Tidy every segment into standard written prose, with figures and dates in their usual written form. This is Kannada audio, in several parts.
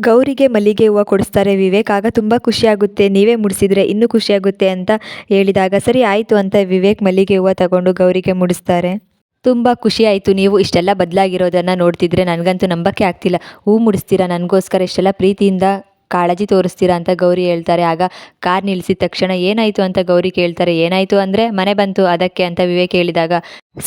ಗೌರಿಗೆ ಮಲ್ಲಿಗೆ ಹೂವು ಕೊಡಿಸ್ತಾರೆ ವಿವೇಕ್. ಆಗ ತುಂಬ ಖುಷಿಯಾಗುತ್ತೆ, ನೀವೇ ಮುಡಿಸಿದ್ರೆ ಇನ್ನೂ ಖುಷಿಯಾಗುತ್ತೆ ಅಂತ ಹೇಳಿದಾಗ ಸರಿ ಆಯಿತು ಅಂತ ವಿವೇಕ್ ಮಲ್ಲಿಗೆ ಹೂವು ತಗೊಂಡು ಗೌರಿಗೆ ಮುಡಿಸ್ತಾರೆ. ತುಂಬ ಖುಷಿ ಆಯಿತು, ನೀವು ಇಷ್ಟೆಲ್ಲ ಬದಲಾಗಿರೋದನ್ನು ನೋಡ್ತಿದ್ರೆ ನನಗಂತೂ ನಂಬಕ್ಕೆ ಆಗ್ತಿಲ್ಲ. ಹೂ ಮುಡಿಸ್ತೀರಾ ನನಗೋಸ್ಕರ, ಇಷ್ಟೆಲ್ಲ ಪ್ರೀತಿಯಿಂದ ಕಾಳಜಿ ತೋರಿಸ್ತೀರಾ ಅಂತ ಗೌರಿ ಹೇಳ್ತಾರೆ. ಆಗ ಕಾರ್ ನಿಲ್ಲಿಸಿದ ತಕ್ಷಣ ಏನಾಯಿತು ಅಂತ ಗೌರಿ ಕೇಳ್ತಾರೆ. ಏನಾಯಿತು ಅಂದರೆ ಮನೆ ಬಂತು ಅದಕ್ಕೆ ಅಂತ ವಿವೇಕ್ ಹೇಳಿದಾಗ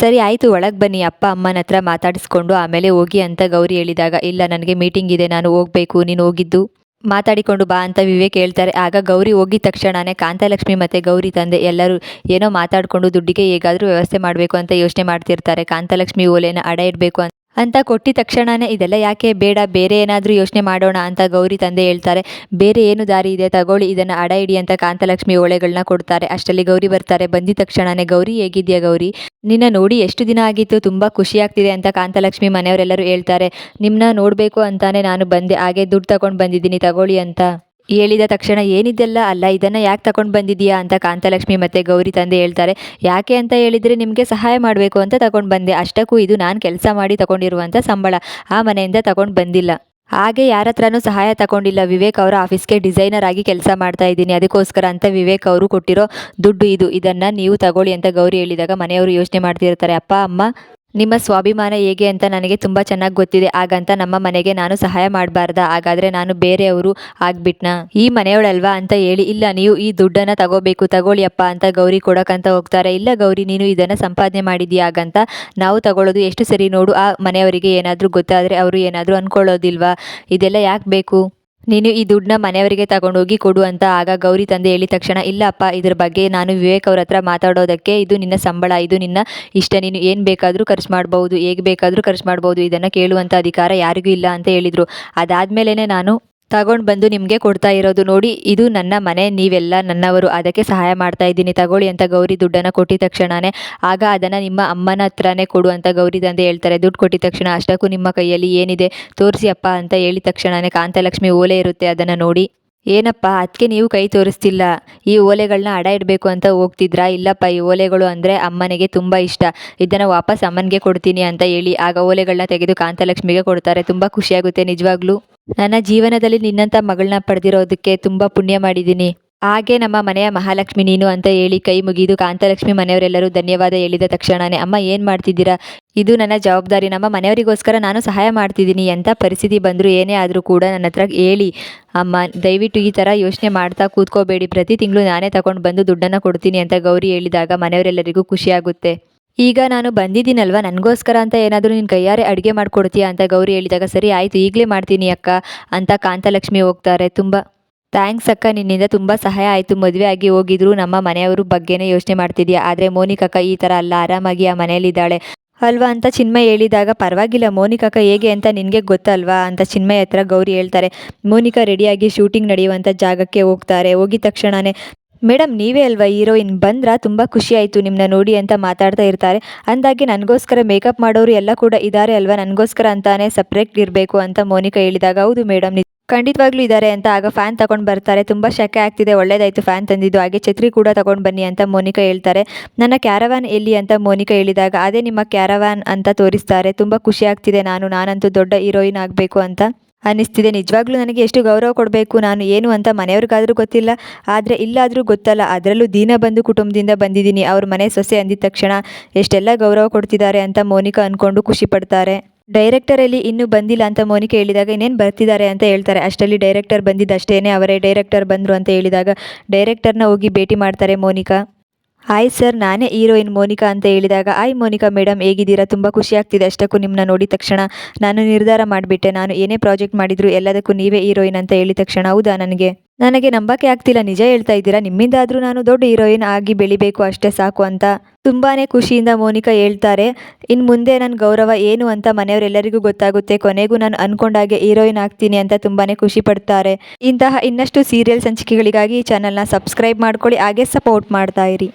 ಸರಿ ಆಯಿತು ಒಳಗೆ ಬನ್ನಿ ಅಪ್ಪ ಅಮ್ಮನ ಹತ್ರ ಮಾತಾಡಿಸ್ಕೊಂಡು ಆಮೇಲೆ ಹೋಗಿ ಅಂತ ಗೌರಿ ಹೇಳಿದಾಗ ಇಲ್ಲ ನನಗೆ ಮೀಟಿಂಗ್ ಇದೆ, ನಾನು ಹೋಗಬೇಕು, ನೀನು ಹೋಗಿದ್ದು ಮಾತಾಡಿಕೊಂಡು ಬಾ ಅಂತ ವಿವೇಕ್ ಹೇಳ್ತಾರೆ. ಆಗ ಗೌರಿ ಹೋಗಿದ ತಕ್ಷಣನೇ ಕಾಂತಲಕ್ಷ್ಮಿ ಮತ್ತು ಗೌರಿ ತಂದೆ ಎಲ್ಲರೂ ಏನೋ ಮಾತಾಡಿಕೊಂಡು ದುಡ್ಡಿಗೆ ಹೇಗಾದರೂ ವ್ಯವಸ್ಥೆ ಮಾಡಬೇಕು ಅಂತ ಯೋಚನೆ ಮಾಡ್ತಿರ್ತಾರೆ. ಕಾಂತಲಕ್ಷ್ಮಿ ಓಲೆನ ಅಡ ಇಡಬೇಕು ಅಂತ ಕೊಟ್ಟಿದ ತಕ್ಷಣನೇ ಇದೆಲ್ಲ ಯಾಕೆ ಬೇಡ, ಬೇರೆ ಏನಾದರೂ ಯೋಚನೆ ಮಾಡೋಣ ಅಂತ ಗೌರಿ ತಂದೆ ಹೇಳ್ತಾರೆ. ಬೇರೆ ಏನು ದಾರಿ ಇದೆ, ತಗೊಳ್ಳಿ ಇದನ್ನು ಅಡ ಇಡಿ ಅಂತ ಕಾಂತಲಕ್ಷ್ಮಿ ಓಲೆಗಳನ್ನ ಕೊಡ್ತಾರೆ. ಅಷ್ಟರಲ್ಲಿ ಗೌರಿ ಬರ್ತಾರೆ. ಬಂದಿದ ತಕ್ಷಣನೇ ಗೌರಿ ಹೇಗಿದ್ಯಾ ಗೌರಿ, ನಿನ್ನ ನೋಡಿ ಎಷ್ಟು ದಿನ ಆಗಿತ್ತು, ತುಂಬ ಖುಷಿ ಆಗ್ತಿದೆ ಅಂತ ಕಾಂತಲಕ್ಷ್ಮಿ ಮನೆಯವರೆಲ್ಲರೂ ಹೇಳ್ತಾರೆ. ನಿಮ್ಮನ್ನ ನೋಡಬೇಕು ಅಂತಾನೆ ನಾನು ಬಂದೆ, ಹಾಗೆ ದುಡ್ಡು ತಗೊಂಡು ಬಂದಿದ್ದೀನಿ ತಗೊಳ್ಳಿ ಅಂತ ಹೇಳಿದ ತಕ್ಷಣ ಏನಿದೆಲ್ಲ, ಅಲ್ಲ ಇದನ್ನು ಯಾಕೆ ತಗೊಂಡು ಬಂದಿದ್ದೀಯಾ ಅಂತ ಕಾಂತಲಕ್ಷ್ಮಿ ಮತ್ತು ಗೌರಿ ತಂದೆ ಹೇಳ್ತಾರೆ. ಯಾಕೆ ಅಂತ ಹೇಳಿದರೆ ನಿಮಗೆ ಸಹಾಯ ಮಾಡಬೇಕು ಅಂತ ತಗೊಂಡು ಬಂದೆ, ಅಷ್ಟಕ್ಕೂ ಇದು ನಾನು ಕೆಲಸ ಮಾಡಿ ತಗೊಂಡಿರುವಂಥ ಸಂಬಳ, ಆ ಮನೆಯಿಂದ ತಗೊಂಡು ಬಂದಿಲ್ಲ, ಹಾಗೆ ಯಾರ ಹತ್ರನೂ ಸಹಾಯ ತಗೊಂಡಿಲ್ಲ. ವಿವೇಕ್ ಅವರ ಆಫೀಸ್ಗೆ ಡಿಸೈನರ್ ಆಗಿ ಕೆಲಸ ಮಾಡ್ತಾ ಇದ್ದೀನಿ, ಅದಕ್ಕೋಸ್ಕರ ಅಂತ ವಿವೇಕ್ ಅವರು ಕೊಟ್ಟಿರೋ ದುಡ್ಡು ಇದನ್ನು ನೀವು ತಗೊಳ್ಳಿ ಅಂತ ಗೌರಿ ಹೇಳಿದಾಗ ಮನೆಯವರು ಯೋಚನೆ ಮಾಡ್ತಿರ್ತಾರೆ. ಅಪ್ಪ ಅಮ್ಮ ನಿಮ್ಮ ಸ್ವಾಭಿಮಾನ ಹೇಗೆ ಅಂತ ನನಗೆ ತುಂಬ ಚೆನ್ನಾಗಿ ಗೊತ್ತಿದೆ, ಹಾಗಂತ ನಮ್ಮ ಮನೆಗೆ ನಾನು ಸಹಾಯ ಮಾಡಬಾರ್ದಾ, ಹಾಗಾದರೆ ನಾನು ಬೇರೆಯವರು ಆಗ್ಬಿಟ್ನಾ, ಈ ಮನೆಯವಳಲ್ವಾ ಅಂತ ಹೇಳಿ ಇಲ್ಲ ನೀವು ಈ ದುಡ್ಡನ್ನು ತಗೋಬೇಕು, ತಗೊಳ್ಳಿ ಅಪ್ಪ ಅಂತ ಗೌರಿ ಕೊಡೋಕ್ಕಂತ ಹೋಗ್ತಾರೆ. ಇಲ್ಲ ಗೌರಿ ನೀನು ಇದನ್ನು ಸಂಪಾದನೆ ಮಾಡಿದ್ದೀಯಾ, ಹಾಗಂತ ನಾವು ತಗೊಳ್ಳೋದು ಎಷ್ಟು ಸರಿ ನೋಡು, ಆ ಮನೆಯವರಿಗೆ ಏನಾದರೂ ಗೊತ್ತಾದರೆ ಅವರು ಏನಾದರೂ ಅಂದ್ಕೊಳ್ಳೋದಿಲ್ವಾ, ಇದೆಲ್ಲ ಯಾಕೆ ಬೇಕು, ನೀನು ಈ ದುಡ್ಡನ್ನ ಮನೆಯವರಿಗೆ ತಗೊಂಡೋಗಿ ಕೊಡು ಅಂತ ಆಗ ಗೌರಿ ತಂದೆ ಹೇಳಿದ ತಕ್ಷಣ ಇಲ್ಲ ಅಪ್ಪ ಇದ್ರ ಬಗ್ಗೆ ನಾನು ವಿವೇಕ್ ಅವ್ರ ಹತ್ರ ಮಾತಾಡೋದಕ್ಕೆ, ಇದು ನಿನ್ನ ಸಂಬಳ, ಇದು ನಿನ್ನ ಇಷ್ಟ, ನೀನು ಏನು ಬೇಕಾದರೂ ಖರ್ಚು ಮಾಡ್ಬೋದು, ಹೇಗೆ ಬೇಕಾದರೂ ಖರ್ಚು ಮಾಡ್ಬೋದು, ಇದನ್ನು ಕೇಳುವಂಥ ಅಧಿಕಾರ ಯಾರಿಗೂ ಇಲ್ಲ ಅಂತ ಹೇಳಿದರು. ಅದಾದಮೇಲೆ ನಾನು ತಗೊಂಡು ಬಂದು ನಿಮಗೆ ಕೊಡ್ತಾ ಇರೋದು, ನೋಡಿ ಇದು ನನ್ನ ಮನೆ, ನೀವೆಲ್ಲ ನನ್ನವರು, ಅದಕ್ಕೆ ಸಹಾಯ ಮಾಡ್ತಾ ಇದ್ದೀನಿ, ತಗೊಳ್ಳಿ ಅಂತ ಗೌರಿ ದುಡ್ಡನ್ನು ಕೊಟ್ಟಿದ ತಕ್ಷಣವೇ ಆಗ ಅದನ್ನು ನಿಮ್ಮ ಅಮ್ಮನ ಹತ್ರನೇ ಕೊಡು ಅಂತ ಗೌರಿ ತಂದೆ ಹೇಳ್ತಾರೆ. ದುಡ್ಡು ಕೊಟ್ಟಿದ ತಕ್ಷಣ ಅಷ್ಟಕ್ಕೂ ನಿಮ್ಮ ಕೈಯಲ್ಲಿ ಏನಿದೆ ತೋರಿಸಿ ಅಪ್ಪ ಅಂತ ಹೇಳಿದ ತಕ್ಷಣವೇ ಕಾಂತಲಕ್ಷ್ಮಿ ಓಲೆ ಇರುತ್ತೆ, ಅದನ್ನು ನೋಡಿ ಏನಪ್ಪ ಅದಕ್ಕೆ ನೀವು ಕೈ ತೋರಿಸ್ತಿಲ್ಲ, ಈ ಓಲೆಗಳನ್ನ ಅಡ ಇಡಬೇಕು ಅಂತ ಹೋಗ್ತಿದ್ರಾ, ಇಲ್ಲಪ್ಪ ಈ ಓಲೆಗಳು ಅಂದರೆ ಅಮ್ಮನಿಗೆ ತುಂಬ ಇಷ್ಟ, ಇದನ್ನು ವಾಪಸ್ ಅಮ್ಮನಿಗೆ ಕೊಡ್ತೀನಿ ಅಂತ ಹೇಳಿ ಆಗ ಓಲೆಗಳನ್ನ ತೆಗೆದು ಕಾಂತಲಕ್ಷ್ಮಿಗೆ ಕೊಡ್ತಾರೆ. ತುಂಬ ಖುಷಿಯಾಗುತ್ತೆ, ನಿಜವಾಗ್ಲೂ ನನ್ನ ಜೀವನದಲ್ಲಿ ನಿನ್ನಂಥ ಮಗಳನ್ನ ಪಡೆದಿರೋದಕ್ಕೆ ತುಂಬ ಪುಣ್ಯ ಮಾಡಿದ್ದೀನಿ, ಹಾಗೆ ನಮ್ಮ ಮನೆಯ ಮಹಾಲಕ್ಷ್ಮಿ ನೀನು ಅಂತ ಹೇಳಿ ಕೈ ಮುಗಿದು ಕಾಂತಲಕ್ಷ್ಮಿ ಮನೆಯವರೆಲ್ಲರೂ ಧನ್ಯವಾದ ಹೇಳಿದ ತಕ್ಷಣವೇ ಅಮ್ಮ ಏನು ಮಾಡ್ತಿದ್ದೀರಾ, ಇದು ನನ್ನ ಜವಾಬ್ದಾರಿ, ನಮ್ಮ ಮನೆಯವರಿಗೋಸ್ಕರ ನಾನು ಸಹಾಯ ಮಾಡ್ತಿದ್ದೀನಿ, ಎಂಥ ಪರಿಸ್ಥಿತಿ ಬಂದರೂ ಏನೇ ಆದರೂ ಕೂಡ ನನ್ನ ಹತ್ರ ಹೇಳಿ ಅಮ್ಮ, ದಯವಿಟ್ಟು ಈ ಥರ ಯೋಚನೆ ಮಾಡ್ತಾ ಕೂತ್ಕೋಬೇಡಿ, ಪ್ರತಿ ತಿಂಗಳು ನಾನೇ ತಗೊಂಡು ಬಂದು ದುಡ್ಡನ್ನು ಕೊಡ್ತೀನಿ ಅಂತ ಗೌರಿ ಹೇಳಿದಾಗ ಮನೆಯವರೆಲ್ಲರಿಗೂ ಖುಷಿಯಾಗುತ್ತೆ. ಈಗ ನಾನು ಬಂದಿದ್ದೀನಲ್ವ, ನನಗೋಸ್ಕರ ಅಂತ ಏನಾದರೂ ನಿನ್ನ ಕೈಯಾರೆ ಅಡುಗೆ ಮಾಡಿಕೊಡ್ತೀಯಾ ಅಂತ ಗೌರಿ ಹೇಳಿದಾಗ ಸರಿ ಆಯಿತು ಈಗಲೇ ಮಾಡ್ತೀನಿ ಅಕ್ಕ ಅಂತ ಕಾಂತಲಕ್ಷ್ಮಿ ಹೋಗ್ತಾರೆ. ತುಂಬ ಥ್ಯಾಂಕ್ಸ್ ಅಕ್ಕ, ನಿನ್ನಿಂದ ತುಂಬ ಸಹಾಯ ಆಯಿತು, ಮದುವೆ ಆಗಿ ಹೋಗಿದ್ರು ನಮ್ಮ ಮನೆಯವ್ರ ಬಗ್ಗೆನೇ ಯೋಚನೆ ಮಾಡ್ತಿದ್ಯಾ, ಆದರೆ ಮೋನಿಕಕ್ಕ ಈ ಥರ ಅಲ್ಲ, ಆರಾಮಾಗಿ ಆ ಮನೆಯಲ್ಲಿದ್ದಾಳೆ ಅಲ್ವಾ ಅಂತ ಚಿನ್ಮಯ್ ಹೇಳಿದಾಗ ಪರವಾಗಿಲ್ಲ ಮೋನಿಕಕ್ಕ ಹೇಗೆ ಅಂತ ನಿನಗೆ ಗೊತ್ತಲ್ವಾ ಅಂತ ಚಿನ್ಮಯ್ ಹತ್ರ ಗೌರಿ ಹೇಳ್ತಾರೆ. ಮೋನಿಕಾ ರೆಡಿಯಾಗಿ ಶೂಟಿಂಗ್ ನಡೆಯುವಂಥ ಜಾಗಕ್ಕೆ ಹೋಗ್ತಾರೆ. ಹೋಗಿದ ತಕ್ಷಣವೇ ಮೇಡಮ್ ನೀವೇ ಅಲ್ವಾ ಹೀರೋಯಿನ್, ಬಂದ್ರಾ, ತುಂಬ ಖುಷಿ ಆಯಿತು ನಿಮ್ಮನ್ನ ನೋಡಿ ಅಂತ ಮಾತಾಡ್ತಾ ಇರ್ತಾರೆ. ಅಂದಾಗೆ ನನಗೋಸ್ಕರ ಮೇಕಪ್ ಮಾಡೋರು ಎಲ್ಲ ಕೂಡ ಇದ್ದಾರೆ ಅಲ್ವಾ, ನನಗೋಸ್ಕರ ಅಂತಾನೆ ಸಪ್ರೇಟ್ ಇರಬೇಕು ಅಂತ ಮೋನಿಕಾ ಹೇಳಿದಾಗ ಹೌದು ಮೇಡಮ್ ಖಂಡಿತವಾಗ್ಲೂ ಇದ್ದಾರೆ ಅಂತ ಆಗ ಫ್ಯಾನ್ ತಗೊಂಡು ಬರ್ತಾರೆ. ತುಂಬ ಶೆಕೆ ಆಗ್ತಿದೆ, ಒಳ್ಳೇದಾಯಿತು ಫ್ಯಾನ್ ತಂದಿದ್ದು, ಹಾಗೆ ಛತ್ರಿ ಕೂಡ ತಗೊಂಡು ಬನ್ನಿ ಅಂತ ಮೋನಿಕಾ ಹೇಳ್ತಾರೆ. ನನ್ನ ಕ್ಯಾರವ್ಯಾನ್ ಎಲ್ಲಿ ಅಂತ ಮೋನಿಕಾ ಹೇಳಿದಾಗ ಅದೇ ನಿಮ್ಮ ಕ್ಯಾರವ್ಯಾನ್ ಅಂತ ತೋರಿಸ್ತಾರೆ. ತುಂಬ ಖುಷಿ ಆಗ್ತಿದೆ, ನಾನಂತೂ ದೊಡ್ಡ ಹೀರೋಯಿನ್ ಆಗಬೇಕು ಅಂತ ಅನ್ನಿಸ್ತಿದೆ, ನಿಜವಾಗ್ಲೂ ನನಗೆ ಎಷ್ಟು ಗೌರವ ಕೊಡಬೇಕು ನಾನು ಏನು ಅಂತ ಮನೆಯವ್ರಿಗಾದರೂ ಗೊತ್ತಿಲ್ಲ, ಆದರೆ ಇಲ್ಲಾದರೂ ಗೊತ್ತಲ್ಲ, ಅದರಲ್ಲೂ ದೀನಬಂಧು ಕುಟುಂಬದಿಂದ ಬಂದಿದ್ದೀನಿ, ಅವ್ರ ಮನೆ ಸೊಸೆ ಅಂದಿದ ತಕ್ಷಣ ಎಷ್ಟೆಲ್ಲ ಗೌರವ ಕೊಡ್ತಿದ್ದಾರೆ ಅಂತ ಮೋನಿಕಾ ಅಂದ್ಕೊಂಡು ಖುಷಿ ಪಡ್ತಾರೆ. ಡೈರೆಕ್ಟರಲ್ಲಿ ಇನ್ನೂ ಬಂದಿಲ್ಲ ಅಂತ ಮೋನಿಕಾ ಹೇಳಿದಾಗ ಇನ್ನೇನು ಬರ್ತಿದ್ದಾರೆ ಅಂತ ಹೇಳ್ತಾರೆ. ಅಷ್ಟರಲ್ಲಿ ಡೈರೆಕ್ಟರ್ ಬಂದಿದ್ದಷ್ಟೇನೆ ಅವರೇ ಡೈರೆಕ್ಟರ್ ಬಂದರು ಅಂತ ಹೇಳಿದಾಗ ಡೈರೆಕ್ಟರ್ನ ಹೋಗಿ ಭೇಟಿ ಮಾಡ್ತಾರೆ ಮೋನಿಕಾ. ಹಾಯ್ ಸರ್, ನಾನೇ ಹೀರೋಯಿನ್ ಮೋನಿಕಾ ಅಂತ ಹೇಳಿದಾಗ ಹಾಯ್ ಮೋನಿಕಾ ಮೇಡಮ್ ಹೇಗಿದ್ದೀರಾ, ತುಂಬ ಖುಷಿ ಆಗ್ತಿದೆ, ಅಷ್ಟಕ್ಕೂ ನಿಮ್ಮನ್ನ ನೋಡಿದ ತಕ್ಷಣ ನಾನು ನಿರ್ಧಾರ ಮಾಡಿಬಿಟ್ಟೆ, ನಾನು ಏನೇ ಪ್ರಾಜೆಕ್ಟ್ ಮಾಡಿದ್ರು ಎಲ್ಲದಕ್ಕೂ ನೀವೇ ಹೀರೋಯಿನ್ ಅಂತ ಹೇಳಿದ ತಕ್ಷಣ ಹೌದಾ, ನನಗೆ ನಂಬಕ್ಕೆ ಆಗ್ತಿಲ್ಲ, ನಿಜ ಹೇಳ್ತಾ ಇದ್ದೀರಾ, ನಿಮ್ಮಿಂದಾದರೂ ನಾನು ದೊಡ್ಡ ಹೀರೋಯಿನ್ ಆಗಿ ಬೆಳಿಬೇಕು ಅಷ್ಟೇ ಸಾಕು ಅಂತ ತುಂಬಾ ಖುಷಿಯಿಂದ ಮೋನಿಕಾ ಹೇಳ್ತಾರೆ. ಇನ್ನು ಮುಂದೆ ನನ್ನ ಗೌರವ ಏನು ಅಂತ ಮನೆಯವರೆಲ್ಲರಿಗೂ ಗೊತ್ತಾಗುತ್ತೆ, ಕೊನೆಗೂ ನಾನು ಅಂದ್ಕೊಂಡಾಗೆ ಹೀರೋಯಿನ್ ಆಗ್ತೀನಿ ಅಂತ ತುಂಬಾ ಖುಷಿ ಪಡ್ತಾರೆ. ಇಂತಹ ಇನ್ನಷ್ಟು ಸೀರಿಯಲ್ ಸಂಚಿಕೆಗಳಿಗಾಗಿ ಈ ಚಾನಲ್ನ ಸಬ್ಸ್ಕ್ರೈಬ್ ಮಾಡ್ಕೊಳ್ಳಿ, ಹಾಗೆ ಸಪೋರ್ಟ್ ಮಾಡ್ತಾ ಇರಿ.